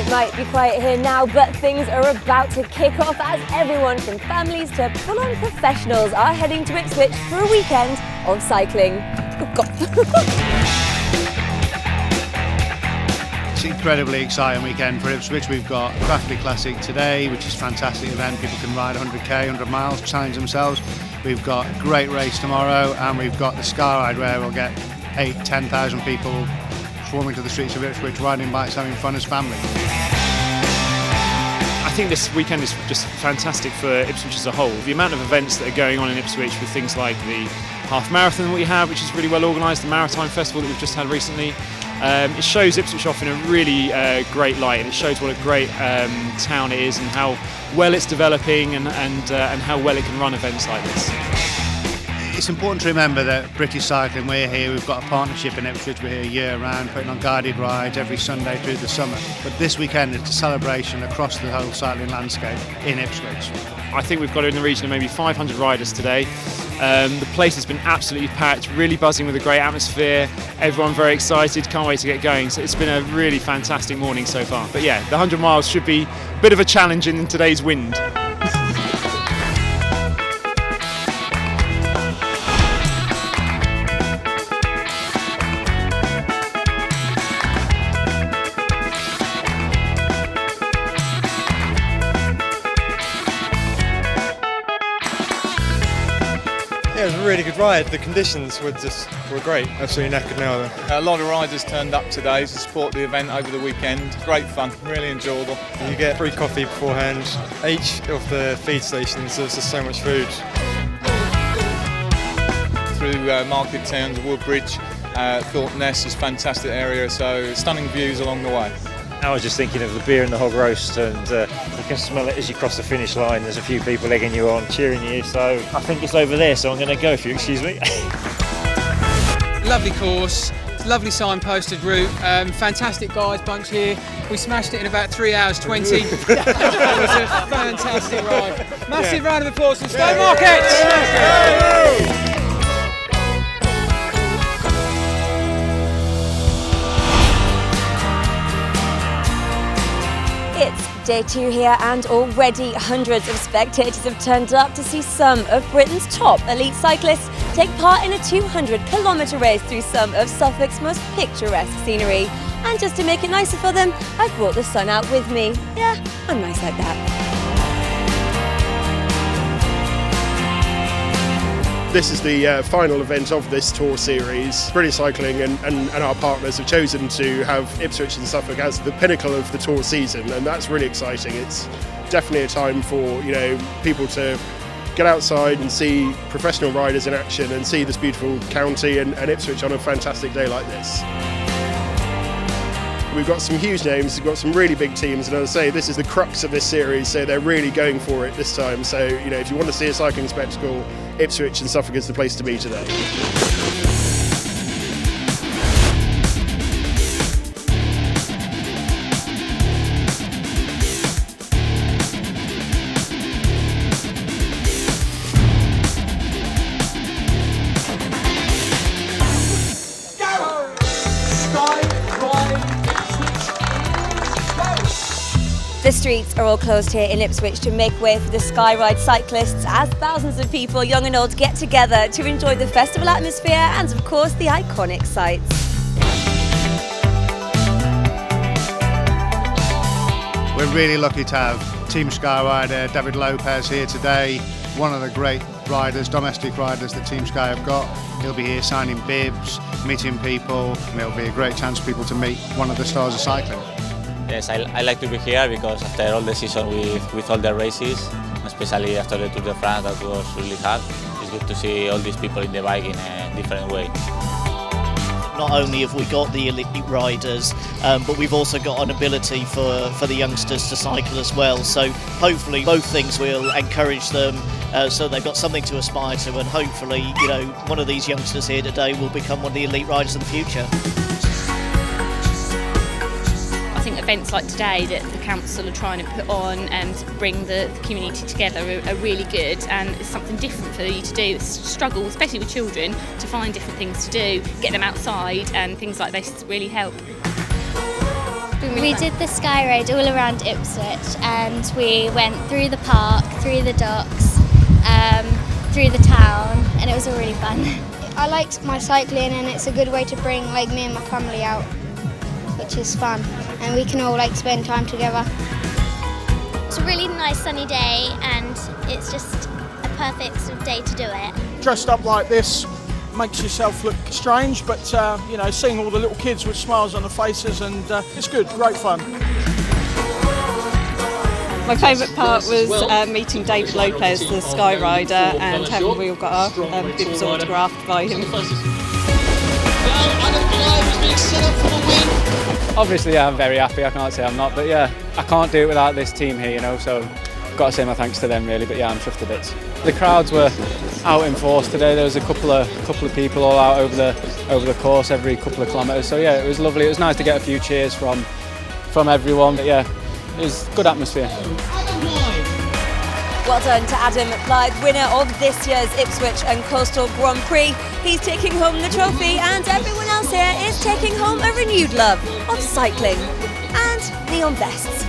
It might be quiet here now, but things are about to kick off as everyone from families to full-on professionals are heading to Ipswich for a weekend of cycling. Oh God. It's an incredibly exciting weekend for Ipswich. We've got Crafty Classic today, which is a fantastic event. People can ride 100k, 100 miles, challenge themselves. We've got a great race tomorrow, and we've got the Sky Ride where we'll get 8,000-10,000 people swarming to the streets of Ipswich, riding bikes, having fun as family. I think this weekend is just fantastic for Ipswich as a whole. The amount of events that are going on in Ipswich with things like the half marathon that we have, which is really well organised, the Maritime Festival that we've just had recently. It shows Ipswich off in a really great light, and it shows what a great town it is and how well it's developing and how well it can run events like this. It's important to remember that British Cycling, we're here, we've got a partnership in Ipswich, we're here year round, putting on guided rides every Sunday through the summer. But this weekend it's a celebration across the whole cycling landscape in Ipswich. I think we've got in the region of maybe 500 riders today. The place has been absolutely packed, really buzzing with a great atmosphere, everyone very excited, can't wait to get going. So it's been a really fantastic morning so far. But yeah, the 100 miles should be a bit of a challenge in today's wind. Yeah, it was a really good ride. The conditions were great. Absolutely knackered now. A lot of riders turned up today to support the event over the weekend. Great fun, really enjoyable. You get free coffee beforehand. Each of the feed stations, there's just so much food. Through market towns, Woodbridge, Thornton Ness is a fantastic area, so stunning views along the way. I was just thinking of the beer and the hog roast, and you can smell it as you cross the finish line. There's a few people egging you on, cheering you, so I think it's over there, so I'm going to go, if you excuse me. Lovely course, lovely signposted route, fantastic guys bunch here. We smashed it in about 3 hours 20. It was a fantastic ride. Massive round of applause from Stone Market! It's day 2 here, and already hundreds of spectators have turned up to see some of Britain's top elite cyclists take part in a 200-kilometre race through some of Suffolk's most picturesque scenery. And just to make it nicer for them, I've brought the sun out with me. Yeah, I'm nice like that. This is the final event of this tour series. British Cycling and our partners have chosen to have Ipswich and Suffolk as the pinnacle of the tour season, and that's really exciting. It's definitely a time for people to get outside and see professional riders in action and see this beautiful county and Ipswich on a fantastic day like this. We've got some huge names, we've got some really big teams, and as I say, this is the crux of this series, so they're really going for it this time. So, if you want to see a cycling spectacle, Ipswich and Suffolk is the place to be today. The streets are all closed here in Ipswich to make way for the Sky Ride cyclists as thousands of people, young and old, get together to enjoy the festival atmosphere and, of course, the iconic sights. We're really lucky to have Team Sky Rider David Lopez here today, one of the great riders, domestic riders that Team Sky have got. He'll be here signing bibs, meeting people, and it'll be a great chance for people to meet one of the stars of cycling. Yes, I like to be here because after all the season with all the races, especially after the Tour de France that was really hard, it's good to see all these people in the bike in a different way. Not only have we got the elite riders, but we've also got an ability for the youngsters to cycle as well. So hopefully both things will encourage them, so they've got something to aspire to, and hopefully, one of these youngsters here today will become one of the elite riders of the future. I think events like today that the council are trying to put on and bring the community together are really good, and it's something different for you to do. It's struggle, especially with children, to find different things to do, get them outside, and things like this really help. We did the sky road all around Ipswich, and we went through the park, through the docks, through the town, and it was all really fun. I liked my cycling, and it's a good way to bring like me and my family out, which is fun, and we can all like spend time together. It's a really nice sunny day, and it's just a perfect sort of day to do it. Dressed up like this makes yourself look strange, but you know, seeing all the little kids with smiles on their faces, and it's good, great fun. My favourite part was meeting David Lopez, the sky rider, and having we all got our bibs autographed by him. Obviously, I'm very happy. I can't say I'm not, but yeah, I can't do it without this team here, you know. So, got to say my thanks to them really. But yeah, I'm chuffed to bits. The crowds were out in force today. There was a couple of people all out over the course every couple of kilometres. So yeah, it was lovely. It was nice to get a few cheers from everyone. But yeah, it was good atmosphere. Well done to Adam Blythe, winner of this year's Ipswich and Coastal Grand Prix. He's taking home the trophy, and everyone else here is taking home a renewed love of cycling and neon vests.